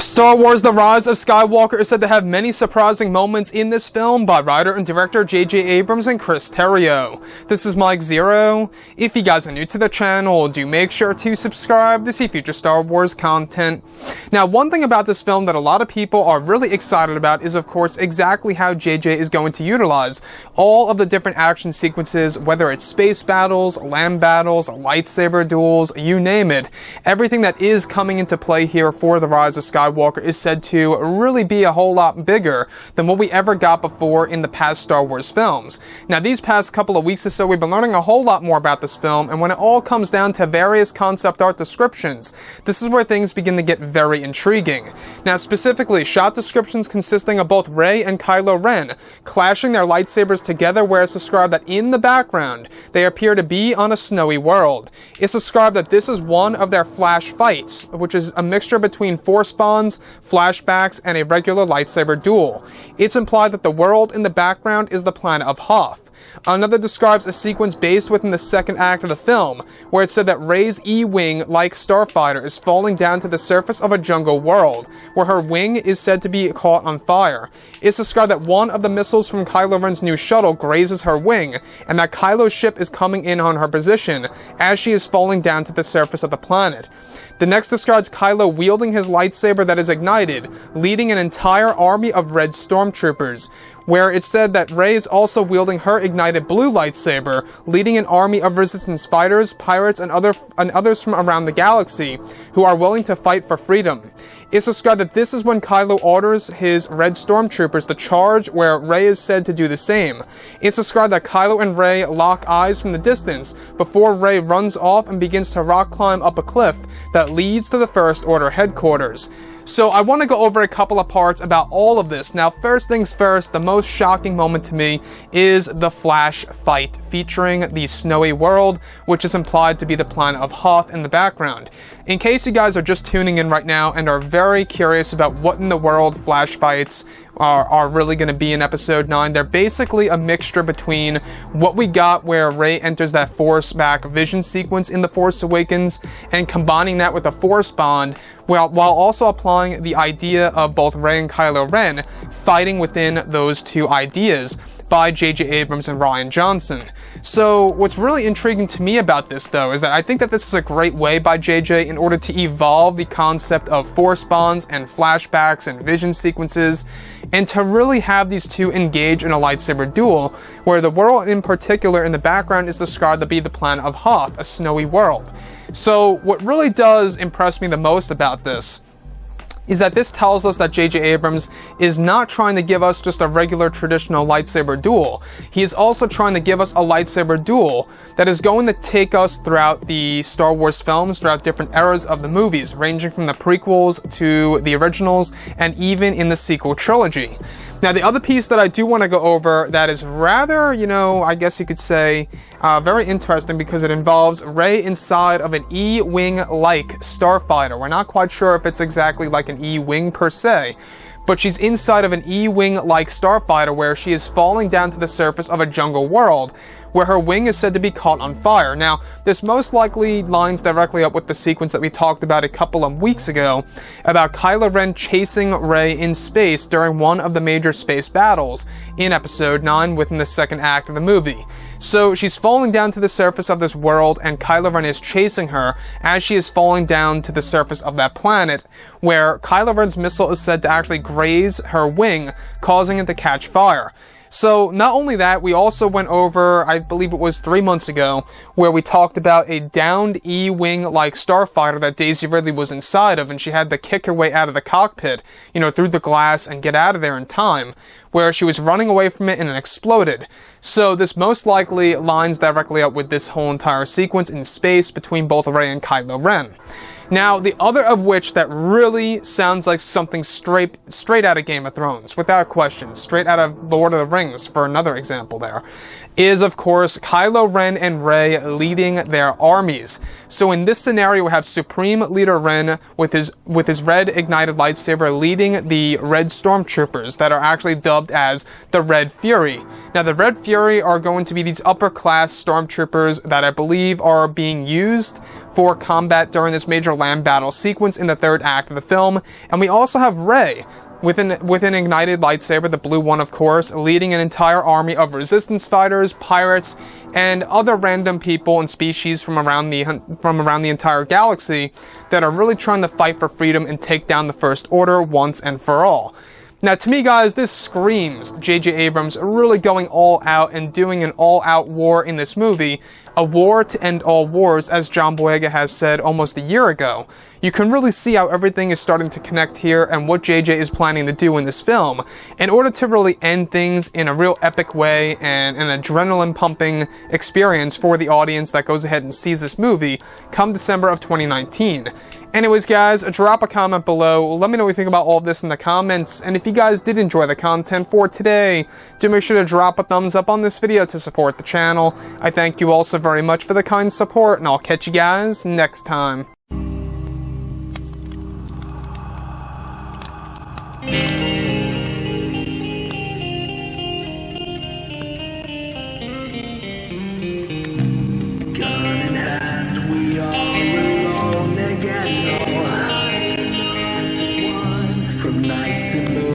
Star Wars: The Rise of Skywalker is said to have many surprising moments in this film by writer and director J.J. Abrams and Chris Terrio. This is Mike Zero. If you guys are new to the channel, do make sure to subscribe to see future Star Wars content. Now, one thing about this film that a lot of people are really excited about is, of course, exactly how J.J. is going to utilize all of the different action sequences, whether it's space battles, land battles, lightsaber duels, you name it. Everything that is coming into play here for The Rise of Skywalker is said to really be a whole lot bigger than what we ever got before in the past Star Wars films. Now, these past couple of weeks or so, we've been learning a whole lot more about this film, and when it all comes down to various concept art descriptions, this is where things begin to get very intriguing. Now, specifically, shot descriptions consisting of both Rey and Kylo Ren clashing their lightsabers together, where it's described that in the background, they appear to be on a snowy world. It's described that this is one of their flash fights, which is a mixture between Force bombs, flashbacks, and a regular lightsaber duel. It's implied that the world in the background is the planet of Hoth. Another describes a sequence based within the second act of the film, where it's said that Rey's E-Wing, like starfighter, is falling down to the surface of a jungle world, where her wing is said to be caught on fire. It's described that one of the missiles from Kylo Ren's new shuttle grazes her wing, and that Kylo's ship is coming in on her position as she is falling down to the surface of the planet. The next describes Kylo wielding his lightsaber that is ignited, leading an entire army of red stormtroopers, where it's said that Rey is also wielding her ignited blue lightsaber, leading an army of resistance fighters, pirates, and others from around the galaxy who are willing to fight for freedom. It's described that this is when Kylo orders his red stormtroopers to charge, where Rey is said to do the same. It's described that Kylo and Rey lock eyes from the distance before Rey runs off and begins to rock climb up a cliff that leads to the First Order headquarters. So I want to go over a couple of parts about all of this. Now, first things first, the most shocking moment to me is the flash fight featuring the snowy world, which is implied to be the planet of Hoth in the background. In case you guys are just tuning in right now and are very curious about what in the world flash fights are really going to be in Episode 9, they're basically a mixture between what we got where Rey enters that Force back vision sequence in The Force Awakens and combining that with a Force bond, while also applying the idea of both Rey and Kylo Ren fighting within those two ideas by J.J. Abrams and Rian Johnson. So what's really intriguing to me about this, though, is that I think that this is a great way by J.J. in order to evolve the concept of Force bonds and flashbacks and vision sequences, and to really have these two engage in a lightsaber duel, where the world in particular in the background is described to be the planet of Hoth, a snowy world. So what really does impress me the most about this is that this tells us that J.J. Abrams is not trying to give us just a regular traditional lightsaber duel. He is also trying to give us a lightsaber duel that is going to take us throughout the Star Wars films, throughout different eras of the movies, ranging from the prequels to the originals, and even in the sequel trilogy. Now, the other piece that I do want to go over that is rather, I guess you could say, very interesting because it involves Rey inside of an E-Wing-like starfighter. We're not quite sure if it's exactly like an E-Wing per se, but she's inside of an E-Wing-like starfighter where she is falling down to the surface of a jungle world, where her wing is said to be caught on fire. Now, this most likely lines directly up with the sequence that we talked about a couple of weeks ago about Kylo Ren chasing Rey in space during one of the major space battles in Episode 9 within the second act of the movie. So she's falling down to the surface of this world, and Kylo Ren is chasing her as she is falling down to the surface of that planet, where Kylo Ren's missile is said to actually graze her wing, causing it to catch fire. So not only that, we also went over, I believe it was 3 months ago, where we talked about a downed E-Wing-like starfighter that Daisy Ridley was inside of, and she had to kick her way out of the cockpit, through the glass and get out of there in time, where she was running away from it and it exploded. So this most likely lines directly up with this whole entire sequence in space between both Rey and Kylo Ren. Now, the other of which that really sounds like something straight out of Game of Thrones, without question, straight out of Lord of the Rings, for another example there, is, of course, Kylo Ren and Rey leading their armies. So in this scenario, we have Supreme Leader Ren with his red ignited lightsaber leading the red stormtroopers that are actually dubbed as the Red Fury. Now, the Red Fury are going to be these upper-class stormtroopers that I believe are being used for combat during this major major land battle sequence in the third act of the film, and we also have Rey, with an ignited lightsaber, the blue one of course, leading an entire army of resistance fighters, pirates, and other random people and species from around the entire galaxy that are really trying to fight for freedom and take down the First Order once and for all. Now, to me, guys, this screams J.J. Abrams really going all out and doing an all-out war in this movie, a war to end all wars, as John Boyega has said almost a year ago. You can really see how everything is starting to connect here and what JJ is planning to do in this film in order to really end things in a real epic way and an adrenaline-pumping experience for the audience that goes ahead and sees this movie come December of 2019. Anyways, guys, drop a comment below. Let me know what you think about all of this in the comments. And if you guys did enjoy the content for today, do make sure to drop a thumbs up on this video to support the channel. I thank you all so very much for the kind support, and I'll catch you guys next time. Gun in hand, we are alone again. No, I'm not the one from night to moon.